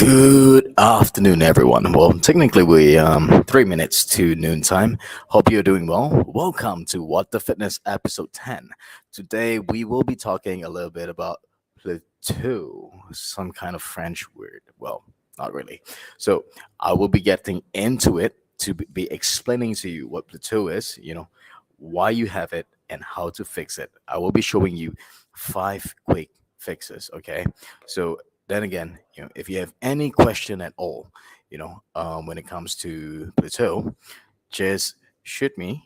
Good afternoon, everyone. Well, technically, we 3 minutes to noontime. Hope you're doing well. Welcome to What the Fitness episode 10. Today, we will be talking a little bit about plateau, some kind of French word. Well, not really. So, I will be getting into it to be explaining to you what plateau is. Why you have it and how to fix it. I will be showing you 5 quick fixes. Okay, so then again, if you have any question at all, when it comes to plateau, just shoot me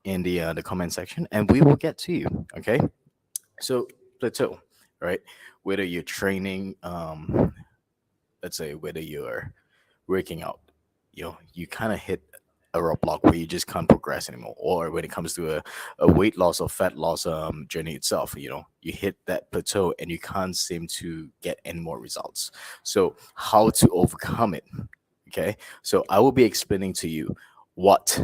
in the comment section, and we will get to you. Okay, so plateau, right? Whether you're training, let's say whether you're working out, you kind of hit a roadblock where you just can't progress anymore. Or when it comes to a weight loss or fat loss journey itself, you hit that plateau and you can't seem to get any more results. So how to overcome it? Okay, so I will be explaining to you what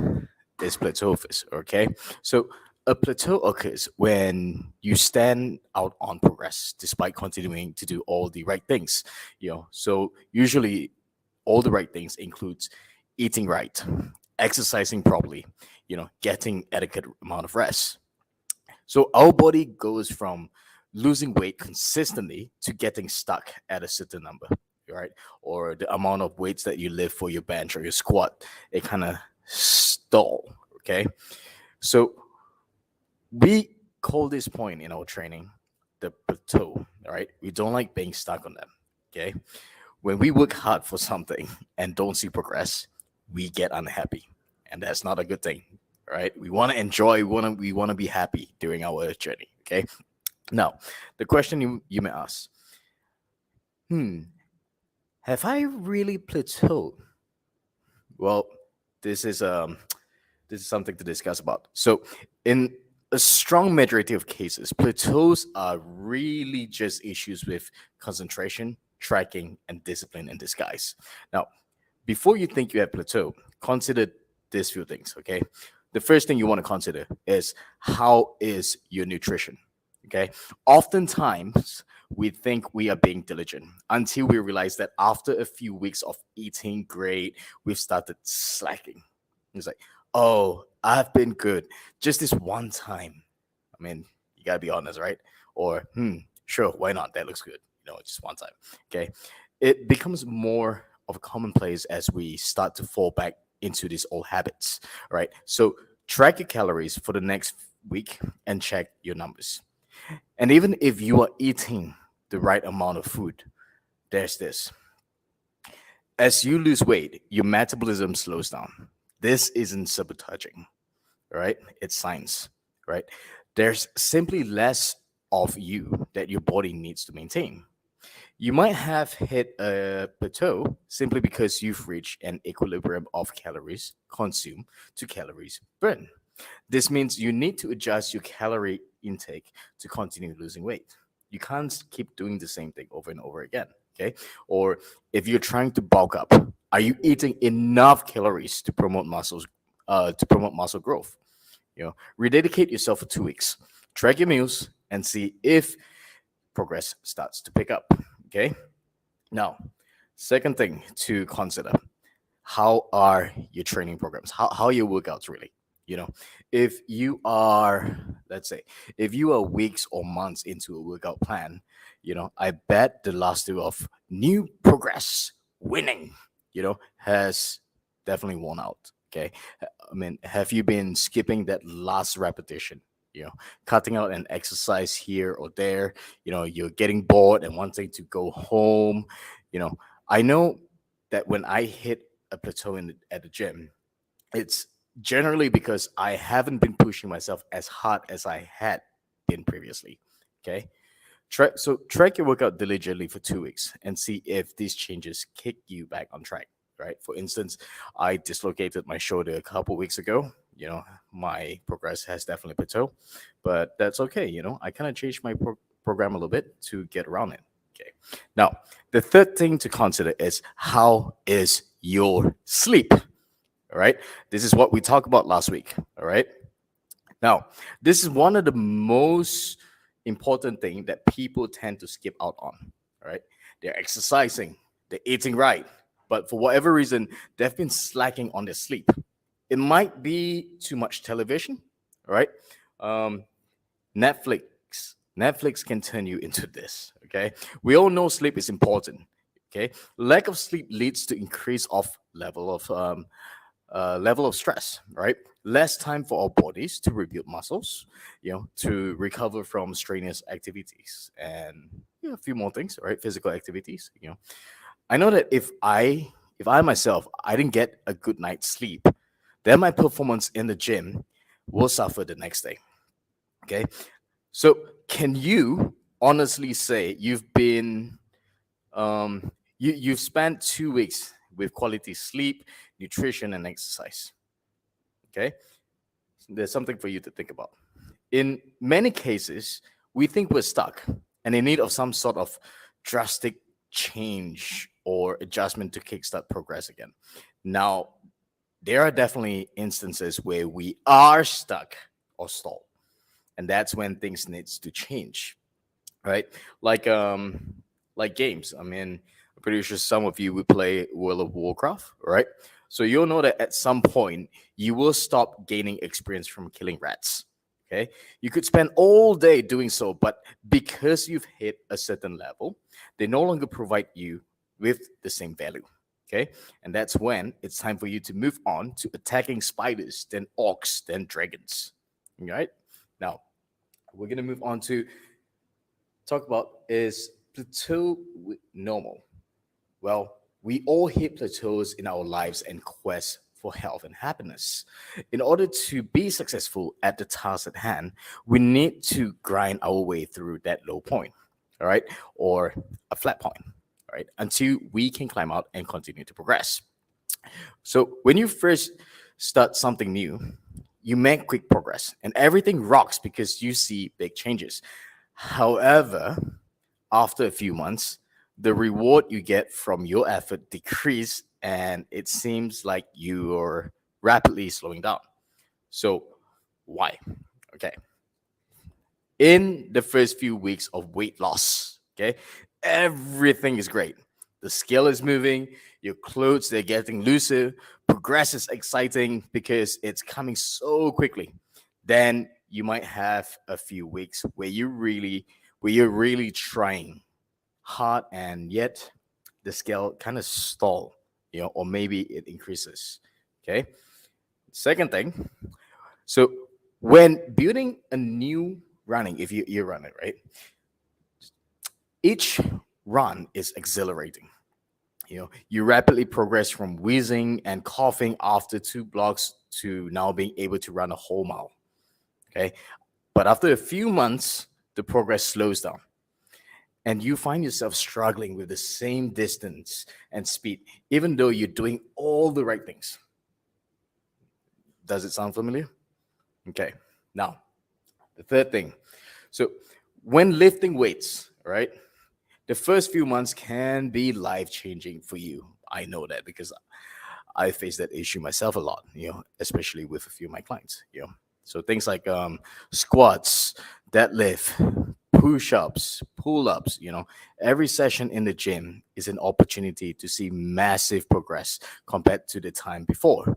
is plateau is. Okay, so a plateau occurs when you stand out on progress despite continuing to do all the right things. So usually all the right things includes eating right, exercising properly, getting adequate amount of rest. So our body goes from losing weight consistently to getting stuck at a certain number, right? Or the amount of weights that you lift for your bench or your squat, it kind of stall. Okay. So we call this point in our training the plateau. All right. We don't like being stuck on them. Okay. When we work hard for something and don't see progress, we get unhappy, and that's not a good thing, right? We want to enjoy, we want to be happy during our journey. Okay. Now, the question you may ask, hmm, have I really plateaued? Well, this is um this is something to discuss about. So, in a strong majority of cases, plateaus are really just issues with concentration, tracking, and discipline in disguise. Now, before you think you have plateau, consider these few things, okay? The first thing you want to consider is how is your nutrition, okay? Oftentimes, we think we are being diligent until we realize that after a few weeks of eating great, we've started slacking. It's like, oh, I've been good just this one time. I mean, you gotta be honest, right? Or, sure, why not? That looks good. Just one time. Okay. It becomes more of a commonplace as we start to fall back into these old habits, right? So track your calories for the next week and check your numbers. And even if you are eating the right amount of food, there's this. As you lose weight, your metabolism slows down. This isn't sabotaging, right? It's science, right? There's simply less of you that your body needs to maintain. You might have hit a plateau simply because you've reached an equilibrium of calories consumed to calories burned. This means you need to adjust your calorie intake to continue losing weight. You can't keep doing the same thing over and over again. Okay. Or if you're trying to bulk up, are you eating enough calories to promote muscle growth? Rededicate yourself for 2 weeks. Track your meals and see if progress starts to pick up. Okay. Now, second thing to consider, how are your training programs? How are your workouts really? If you are, let's say, if you are weeks or months into a workout plan, I bet the last two of new progress winning, has definitely worn out. Okay. I mean, have you been skipping that last repetition? Cutting out an exercise here or there, you're getting bored and wanting to go home. You know, I know that when I hit a plateau at the gym, it's generally because I haven't been pushing myself as hard as I had been previously. Okay. Track your workout diligently for 2 weeks and see if these changes kick you back on track. Right. For instance, I dislocated my shoulder a couple weeks ago. My progress has definitely plateaued, but that's okay. I kind of changed my program a little bit to get around it. Okay. Now, the third thing to consider is how is your sleep? All right. This is what we talked about last week. All right. Now, this is one of the most important thing that people tend to skip out on. All right. They're exercising, they're eating right, but for whatever reason, they've been slacking on their sleep. It might be too much television, right? Um, Netflix. Netflix can turn you into this. Okay, we all know sleep is important. Okay, lack of sleep leads to increase of level of stress. Right, less time for our bodies to rebuild muscles, to recover from strenuous activities, and a few more things. Right, physical activities. I know that if I myself I didn't get a good night's sleep, then my performance in the gym will suffer the next day. Okay, so can you honestly say you've spent 2 weeks with quality sleep, nutrition, and exercise? Okay, there's something for you to think about. In many cases, we think we're stuck and in need of some sort of drastic change or adjustment to kickstart progress again. Now, there are definitely instances where we are stuck or stalled, and that's when things needs to change, right? Like like games. I mean, I'm pretty sure some of you would play World of Warcraft, right? So you'll know that at some point you will stop gaining experience from killing rats. Okay, you could spend all day doing so, but because you've hit a certain level, they no longer provide you with the same value. Okay, and that's when it's time for you to move on to attacking spiders, then orcs, then dragons. All right, now we're gonna move on to talk about is plateau normal? Well, we all hit plateaus in our lives and quest for health and happiness. In order to be successful at the task at hand, we need to grind our way through that low point, all right, or a flat point, all right, until we can climb out and continue to progress. So when you first start something new, you make quick progress and everything rocks because you see big changes. However, after a few months, the reward you get from your effort decrease and it seems like you're rapidly slowing down. So why? Okay. In the first few weeks of weight loss, okay, everything is great. The scale is moving, your clothes they're getting looser, progress is exciting because it's coming so quickly. Then you might have a few weeks where you're really trying hard and yet the scale kind of stall, or maybe it increases. Okay. Second thing, so when building a new running, if you're running, right? Each run is exhilarating. You rapidly progress from wheezing and coughing after 2 blocks to now being able to run a whole mile. Okay. But after a few months, the progress slows down and you find yourself struggling with the same distance and speed, even though you're doing all the right things. Does it sound familiar? Okay. Now, the third thing. So, when lifting weights, right, the first few months can be life changing for you. I know that because I face that issue myself a lot, especially with a few of my clients. So things like squats, deadlift, push-ups, pull-ups, every session in the gym is an opportunity to see massive progress compared to the time before,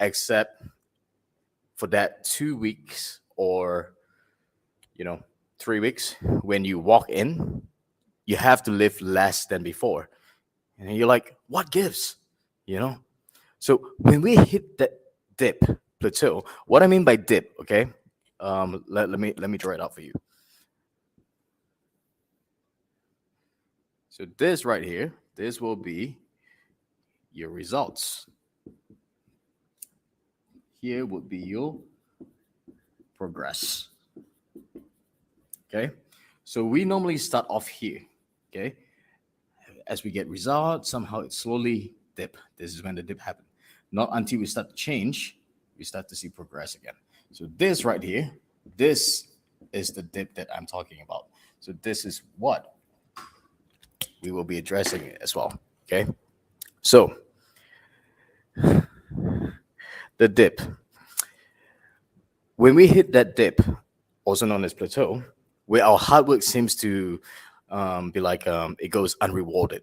except for that 2 weeks or, you know, 3 weeks when you walk in, you have to lift less than before. And you're like, what gives? You know? So when we hit that dip plateau, what I mean by dip, okay? Let me draw it out for you. So this right here, this will be your results. Here would be your progress. Okay. So we normally start off here. Okay. As we get results, somehow it slowly dip. This is when the dip happens. Not until we start to change, we start to see progress again. So this right here, this is the dip that I'm talking about. So this is what we will be addressing it as well. Okay. So the dip. When we hit that dip, also known as plateau, where our hard work seems to be like it goes unrewarded,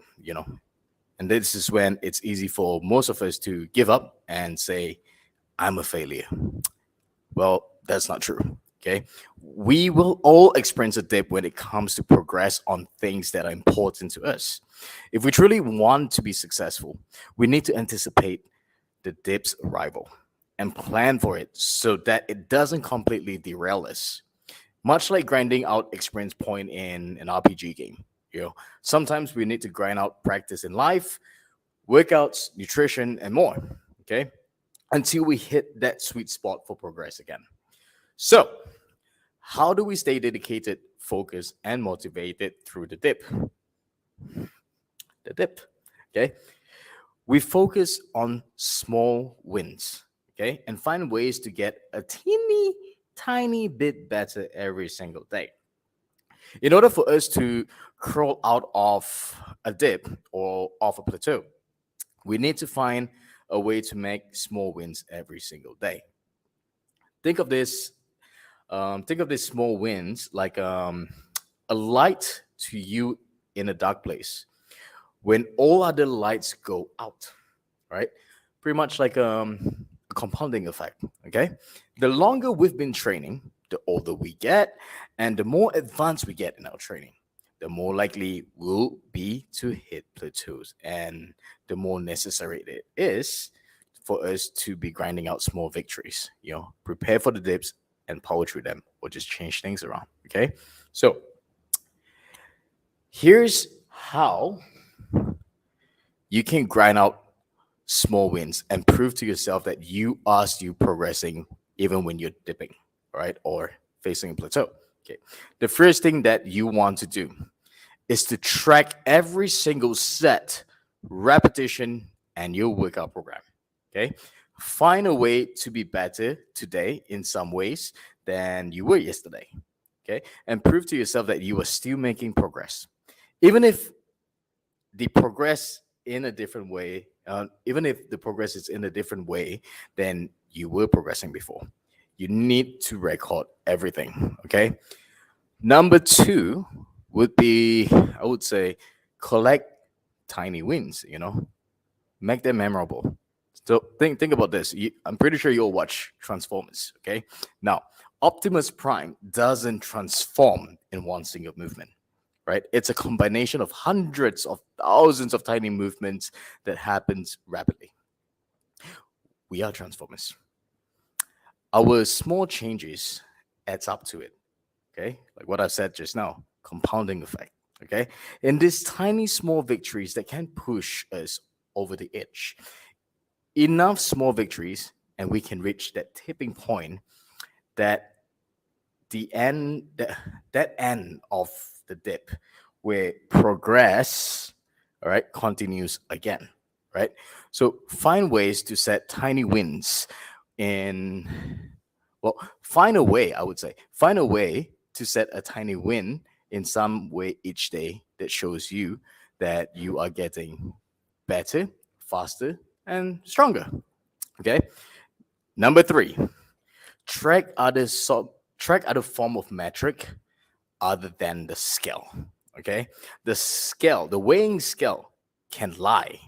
And this is when it's easy for most of us to give up and say, I'm a failure. Well, that's not true. Okay. We will all experience a dip when it comes to progress on things that are important to us. If we truly want to be successful, we need to anticipate the dip's arrival and plan for it so that it doesn't completely derail us. Much like grinding out experience point in an RPG game. Sometimes we need to grind out practice in life, workouts, nutrition, and more. Okay. Until we hit that sweet spot for progress again. So, how do we stay dedicated, focused, and motivated through the dip? The dip. Okay. We focus on small wins. Okay. And find ways to get a teeny tiny bit better every single day. In order for us to crawl out of a dip or off a plateau, we need to find a way to make small wins every single day. Think of this. Think of these small wins like a light to you in a dark place. When all other lights go out, right? Pretty much like a compounding effect. Okay, the longer we've been training, the older we get, and the more advanced we get in our training, the more likely we'll be to hit plateaus, and the more necessary it is for us to be grinding out small victories. Prepare for the dips and power through them, or just change things around. Okay, so here's how you can grind out small wins and prove to yourself that you are still progressing even when you're dipping, right? Or facing a plateau. Okay. The first thing that you want to do is to track every single set, repetition, and your workout program. Okay. Find a way to be better today in some ways than you were yesterday. Okay. And prove to yourself that you are still making progress. Even if the progress in a different way, even if the progress is in a different way than you were progressing before, you need to record everything. Okay. Number two would be, I would say, collect tiny wins. Make them memorable. So think about this. I'm pretty sure you'll watch Transformers. Okay. Now, Optimus Prime doesn't transform in one single movement. Right? It's a combination of hundreds of thousands of tiny movements that happens rapidly. We are Transformers. Our small changes adds up to it. Okay, like what I said just now, compounding effect. Okay, and these tiny small victories that can push us over the edge. Enough small victories, and we can reach that tipping point that that end of the dip where progress, all right, continues again, right? So find ways to set tiny wins in, well, find a way, I would say, find a way to set a tiny win in some way each day that shows you that you are getting better, faster, and stronger. Okay. Number three, track other form of metric other than the scale. Okay, the weighing scale can lie,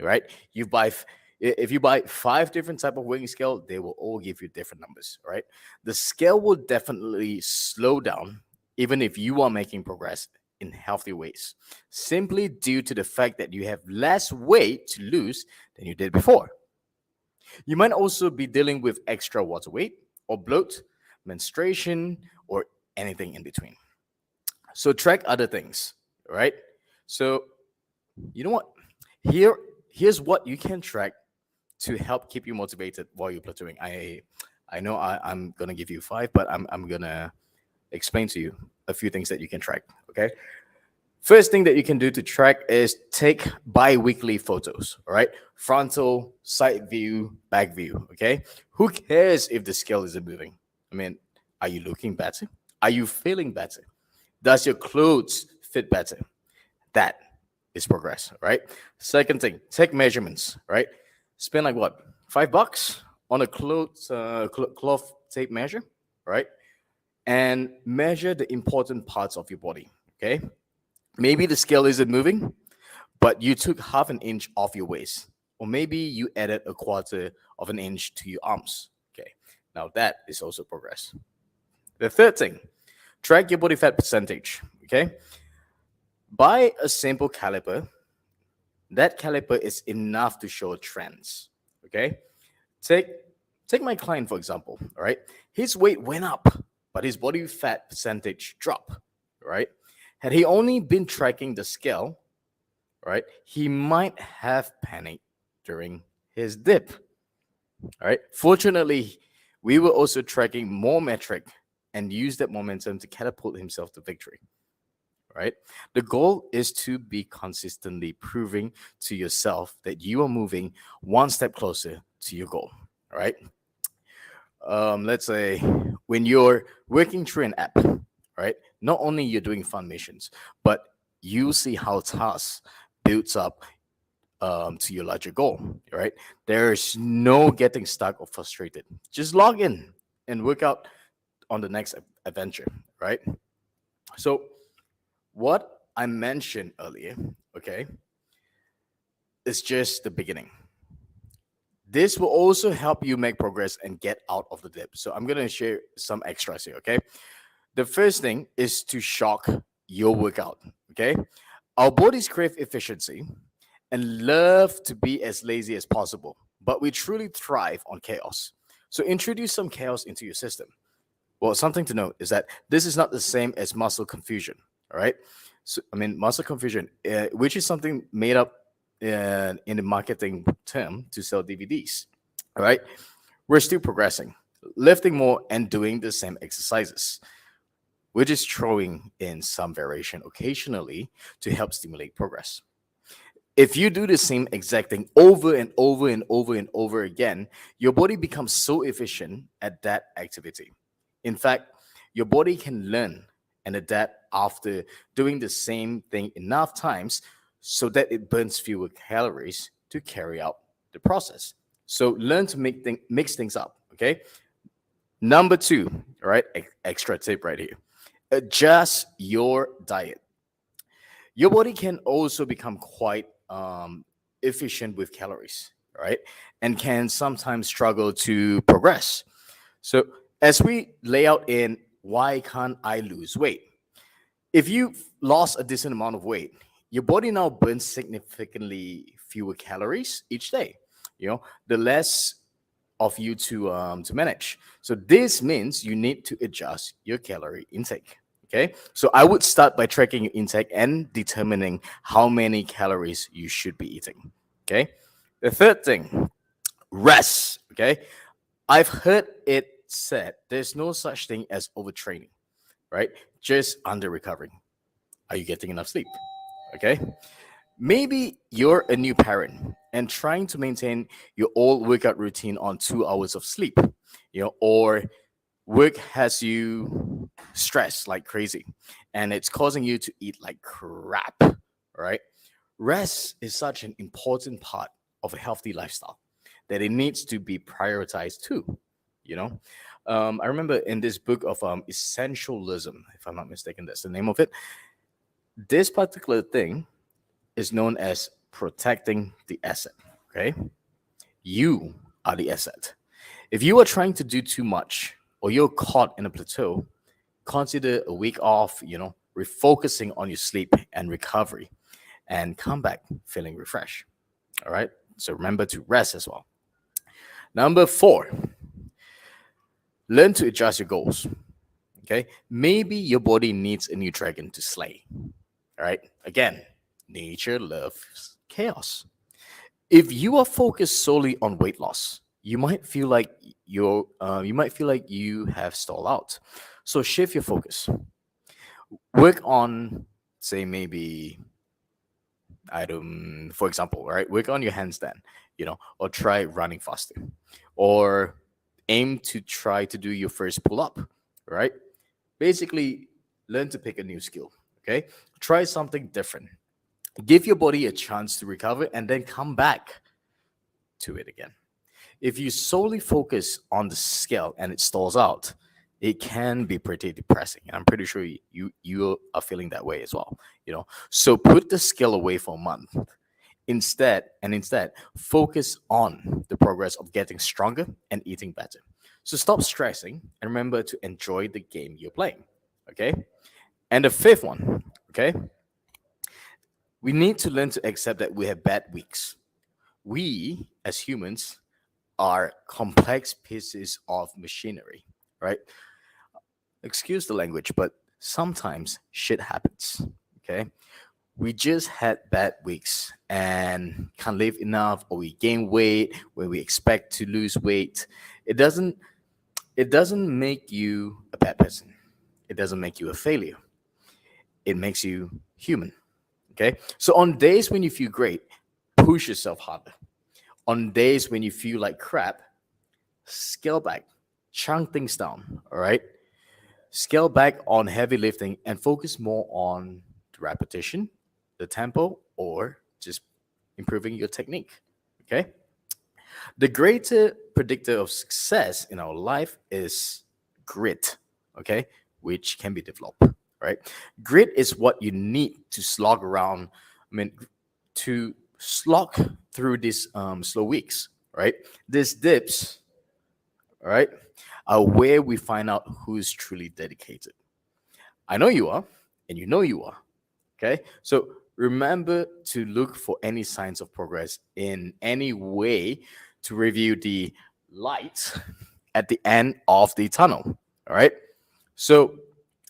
right? If you buy 5 different type of weighing scale, they will all give you different numbers, right? The scale will definitely slow down even if you are making progress in healthy ways, simply due to the fact that you have less weight to lose than you did before. You might also be dealing with extra water weight or bloat, menstruation, or anything in between. So track other things, right? So you know what? Here's what you can track to help keep you motivated while you're plateauing. I know I'm gonna give you 5, but I'm gonna explain to you a few things that you can track. Okay. First thing that you can do to track is take bi-weekly photos, all right? Frontal, side view, back view, okay? Who cares if the scale isn't moving? I mean, are you looking better? Are you feeling better? Does your clothes fit better? That is progress, right? Second thing, take measurements, right? Spend like what, $5 on a cloth tape measure, right? And measure the important parts of your body, okay? Maybe the scale isn't moving, but you took half an inch off your waist, or maybe you added a quarter of an inch to your arms. Okay, now that is also progress. The third thing, track your body fat percentage. Okay, buy a simple caliper. That caliper is enough to show trends. Okay, take take my client for example. All right, his weight went up, but his body fat percentage dropped. Right, had he only been tracking the scale, right, he might have panicked during his dip. All right. Fortunately, we were also tracking more metric and use that momentum to catapult himself to victory. Right. The goal is to be consistently proving to yourself that you are moving one step closer to your goal. All right. Let's say when you're working through an app, right? Not only you're doing fun missions, but you see how tasks builds up to your larger goal, right? There's no getting stuck or frustrated. Just log in and work out on the next adventure, right? So, what I mentioned earlier, okay, is just the beginning. This will also help you make progress and get out of the dip. So, I'm going to share some extras here, okay? The first thing is to shock your workout, okay? Our bodies crave efficiency and love to be as lazy as possible, but we truly thrive on chaos. So introduce some chaos into your system. Well, something to note is that this is not the same as muscle confusion, all right? So, I mean, muscle confusion, which is something made up in the marketing term to sell DVDs, all right? We're still progressing, lifting more and doing the same exercises. We're just throwing in some variation occasionally to help stimulate progress. If you do the same exact thing over and over and over and over again, your body becomes so efficient at that activity. In fact, your body can learn and adapt after doing the same thing enough times so that it burns fewer calories to carry out the process. So learn to mix things up, okay? Number two, all right, extra tip right here. Adjust your diet. Your body can also become quite efficient with calories, right? And can sometimes struggle to progress. So, as we lay out in why can't I lose weight? If you've lost a decent amount of weight, your body now burns significantly fewer calories each day. You know, the less of you to manage. So this means you need to adjust your calorie intake. Okay, so I would start by tracking your intake and determining how many calories you should be eating. Okay, the third thing, rest. Okay, I've heard it said there's no such thing as overtraining, right? Just under recovering. Are you getting enough sleep? Okay, maybe you're a new parent and trying to maintain your old workout routine on 2 hours of sleep, or work has you stressed like crazy and it's causing you to eat like crap, right? Rest is such an important part of a healthy lifestyle that it needs to be prioritized too, you know? I remember in this book of Essentialism, if I'm not mistaken, that's the name of it. This particular thing is known as protecting the asset, okay? You are the asset. If you are trying to do too much or you're caught in a plateau, consider a week off, refocusing on your sleep and recovery and come back feeling refreshed. All right. So remember to rest as well. Number 4, learn to adjust your goals. Okay. Maybe your body needs a new dragon to slay. All right. Again, nature loves chaos. If you are focused solely on weight loss, you might feel like you have stalled out. So shift your focus. Work on, say, maybe I don't, for example, right? Work on your handstand, or try running faster, or aim to try to do your first pull up, right? Basically, learn to pick a new skill. Okay, try something different. Give your body a chance to recover and then come back to it again. If you solely focus on the scale and it stalls out, it can be pretty depressing. And I'm pretty sure you are feeling that way as well. So put the skill away for a month. Instead, focus on the progress of getting stronger and eating better. So stop stressing and remember to enjoy the game you're playing. Okay. And the fifth one, okay, we need to learn to accept that we have bad weeks. We, as humans, are complex pieces of machinery, right? Excuse the language, but sometimes shit happens, okay? We just had bad weeks and can't live enough, or we gain weight when we expect to lose weight. It doesn't it doesn't make you a bad person. It doesn't make you a failure. It makes you human. Okay. So on days when you feel great, push yourself harder. On days when you feel like crap, scale back, chunk things down. All right. Scale back on heavy lifting and focus more on the repetition, the tempo, or just improving your technique. Okay. The greater predictor of success in our life is grit, okay, which can be developed, right? Grit is what you need to slog around, to slog through these slow weeks, right? These dips, right, are where we find out who's truly dedicated. I know you are, and you know you are. Okay. So remember to look for any signs of progress in any way to review the light at the end of the tunnel. All right. So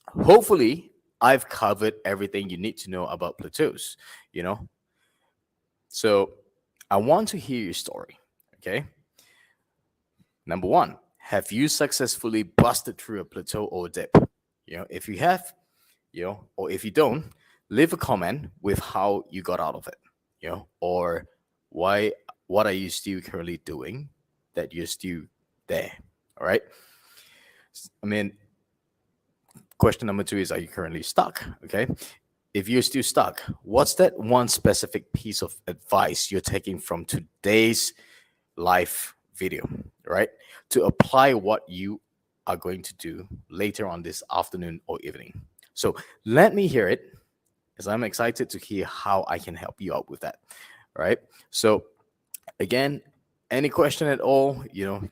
hopefully I've covered everything you need to know about plateaus, you know. So I want to hear your story. Okay. Number one, have you successfully busted through a plateau or dip? If you have, or if you don't, leave a comment with how you got out of it, or why, what are you still currently doing that you're still there? All right. I mean, question number two is, are you currently stuck? Okay. If you're still stuck, what's that one specific piece of advice you're taking from today's live video, right? To apply what you are going to do later on this afternoon or evening. So let me hear it, as I'm excited to hear how I can help you out with that. Right. So again, any question at all,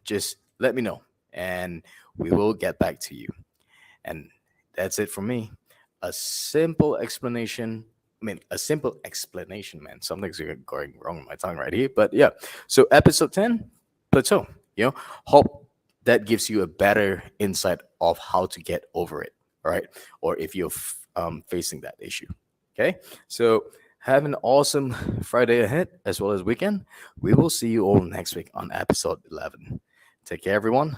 just let me know and we will get back to you. And that's it from me. A simple explanation. A simple explanation, man. Something's going wrong with my tongue right here. But yeah. So episode 10, plateau. Hope that gives you a better insight of how to get over it. All right. Or if you're facing that issue. Okay. So have an awesome Friday ahead as well as weekend. We will see you all next week on episode 11. Take care, everyone.